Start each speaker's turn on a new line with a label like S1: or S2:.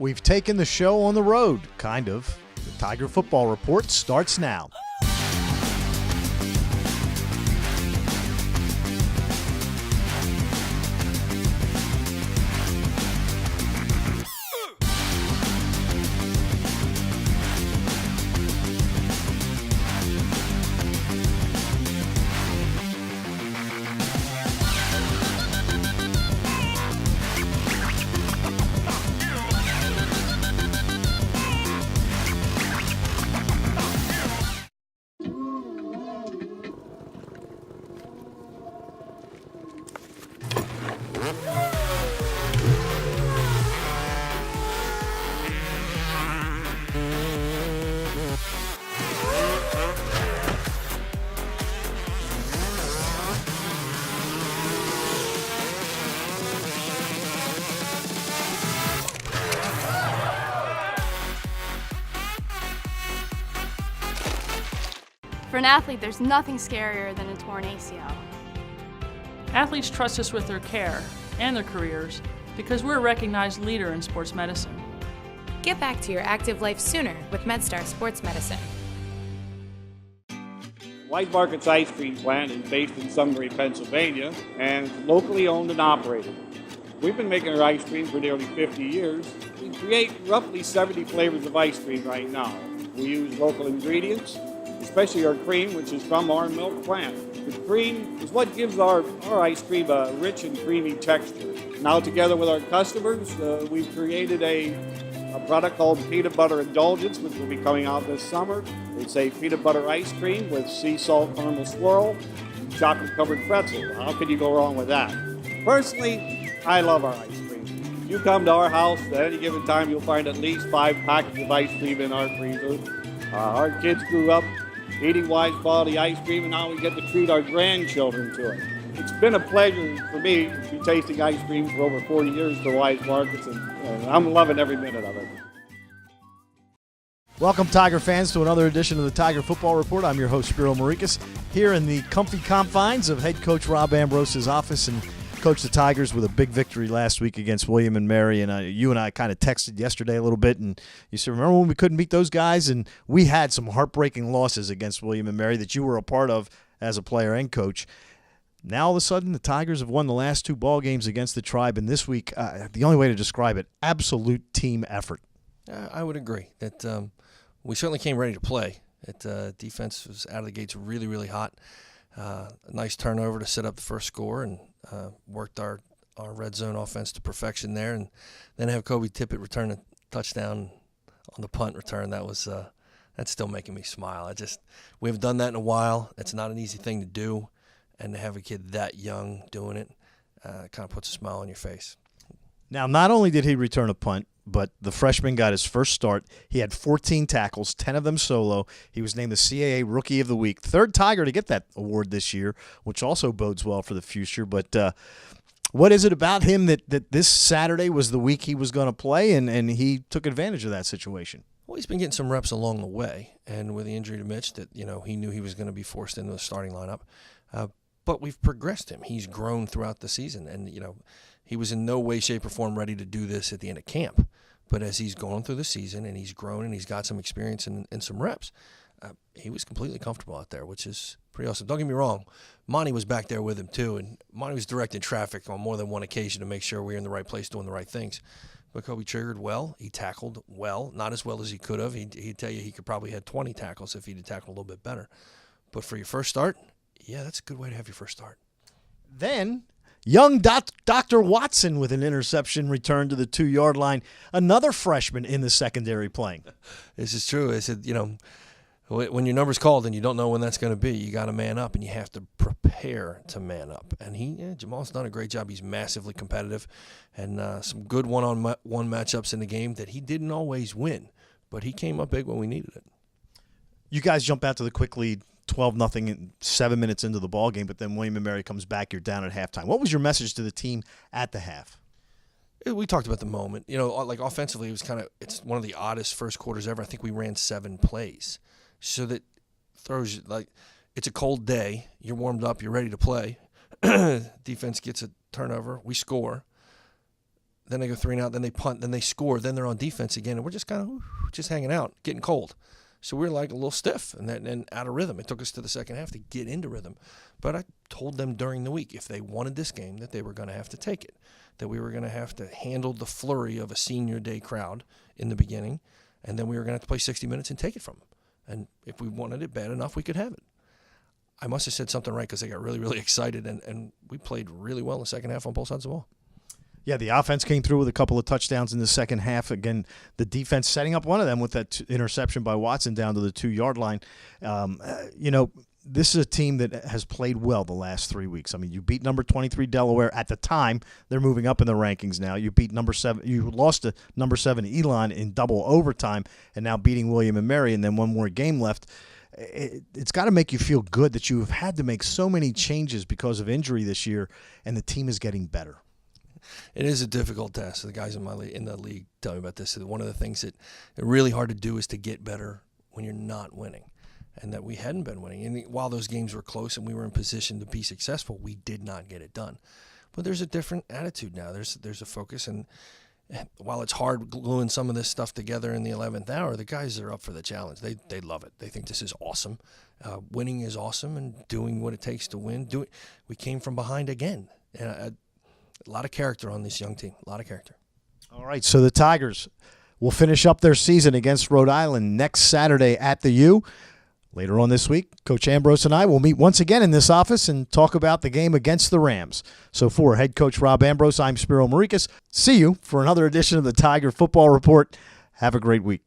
S1: We've taken the show on the road, kind of. The Tiger Football Report starts now.
S2: For an athlete, there's nothing scarier than a torn ACL.
S3: Athletes trust us with their care and their careers because we're a recognized leader in sports medicine.
S4: Get back to your active life sooner with MedStar Sports Medicine.
S5: Wise Market's ice cream plant is based in Sunbury, Pennsylvania, and it's locally owned and operated. We've been making our ice cream for nearly 50 years. We create roughly 70 flavors of ice cream right now. We use local ingredients, especially our cream, which is from our milk plant. The cream is what gives our ice cream a rich and creamy texture. Now, together with our customers, we've created a product called Peanut Butter Indulgence, which will be coming out this summer. It's a peanut butter ice cream with sea salt caramel swirl, chocolate-covered pretzel. How could you go wrong with that? Personally, I love our ice cream. If you come to our house at any given time, you'll find at least 5 packets of ice cream in our freezer. Our kids grew up eating Wise quality ice cream, and now we get to treat our grandchildren to it. It's been a pleasure for me to be tasting ice cream for over 40 years at Wise Markets, and I'm loving every minute of it.
S1: Welcome, Tiger fans, to another edition of the Tiger Football Report. I'm your host, Spiro Morekas, here in the comfy confines of head coach Rob Ambrose's office, and coached the Tigers with a big victory last week against William and Mary. And you and I kind of texted yesterday a little bit, and you said, remember when we couldn't beat those guys? And we had some heartbreaking losses against William and Mary that you were a part of as a player and coach. Now, all of a sudden, the Tigers have won the last 2 ball games against the Tribe, and this week, the only way to describe it, absolute team effort.
S6: I would agree that we certainly came ready to play. Defense was out of the gates really, really hot. A nice turnover to set up the first score, and worked our red zone offense to perfection there, and then have Kobe Tippett return a touchdown on the punt return. That's still making me smile. We haven't done that in a while. It's not an easy thing to do, and to have a kid that young doing it kind of puts a smile on your face.
S1: Now, not only did he return a punt, but the freshman got his first start. He had 14 tackles, 10 of them solo. He was named the CAA Rookie of the Week. Third Tiger to get that award this year, which also bodes well for the future. But what is it about him that this Saturday was the week he was going to play, and he took advantage of that situation?
S6: Well, he's been getting some reps along the way, and with the injury to Mitch, that he knew he was going to be forced into the starting lineup. But we've progressed him. He's grown throughout the season, and he was in no way, shape, or form ready to do this at the end of camp. But as he's gone through the season and he's grown and he's got some experience and some reps, he was completely comfortable out there, which is pretty awesome. Don't get me wrong, Monty was back there with him too, and Monty was directing traffic on more than one occasion to make sure we were in the right place doing the right things. But Kobe triggered well. He tackled well, not as well as he could have. He'd tell you he could probably had 20 tackles if he'd have tackled a little bit better. But for your first start, yeah, that's a good way to have your first start.
S1: Then young Dr. Watson with an interception returned to the 2-yard line. Another freshman in the secondary playing.
S6: This is true. I said, when your number's called and you don't know when that's going to be, you got to man up and you have to prepare to man up. And Jamal's done a great job. He's massively competitive, and some good one-on-one matchups in the game that he didn't always win, but he came up big when we needed it.
S1: You guys jump out to the quick lead, 12-0 in 7 minutes into the ball game, but then William & Mary comes back. You're down at halftime. What was your message to the team at the half?
S6: We talked about the moment. Like offensively, it's one of the oddest first quarters ever. I think we ran 7 plays. So that throws you, it's a cold day. You're warmed up. You're ready to play. Defense gets a turnover. We score. then they go 3 and out, then they punt, then they score, then they're on defense again, and we're just kind of just hanging out, getting cold. So we were like a little stiff and out of rhythm. It took us to the second half to get into rhythm. But I told them during the week, if they wanted this game, that they were going to have to take it, that we were going to have to handle the flurry of a senior day crowd in the beginning, and then we were going to have to play 60 minutes and take it from them. And if we wanted it bad enough, we could have it. I must have said something right because they got really, really excited, and we played really well in the second half on both sides of the ball.
S1: Yeah, the offense came through with a couple of touchdowns in the second half. Again, the defense setting up one of them with that interception by Watson down to the 2-yard line. This is a team that has played well the last 3 weeks. I mean, you beat number 23 Delaware at the time. They're moving up in the rankings now. You beat number 7. You lost to number 7 Elon in double overtime, and now beating William and Mary, and then one more game left. It's got to make you feel good that you have had to make so many changes because of injury this year, and the team is getting better.
S6: It is a difficult task. The guys in the league tell me about this. One of the things that is really hard to do is to get better when you're not winning, and that we hadn't been winning. And while those games were close and we were in position to be successful, we did not get it done. But there's a different attitude now. There's a focus, and while it's hard gluing some of this stuff together in the 11th hour, the guys are up for the challenge. They love it. They think this is awesome. Winning is awesome, and doing what it takes to win. We came from behind again. And a lot of character on this young team. A lot of character.
S1: All right, so the Tigers will finish up their season against Rhode Island next Saturday at the U. Later on this week, Coach Ambrose and I will meet once again in this office and talk about the game against the Rams. So for head coach Rob Ambrose, I'm Spiro Morekas. See you for another edition of the Tiger Football Report. Have a great week.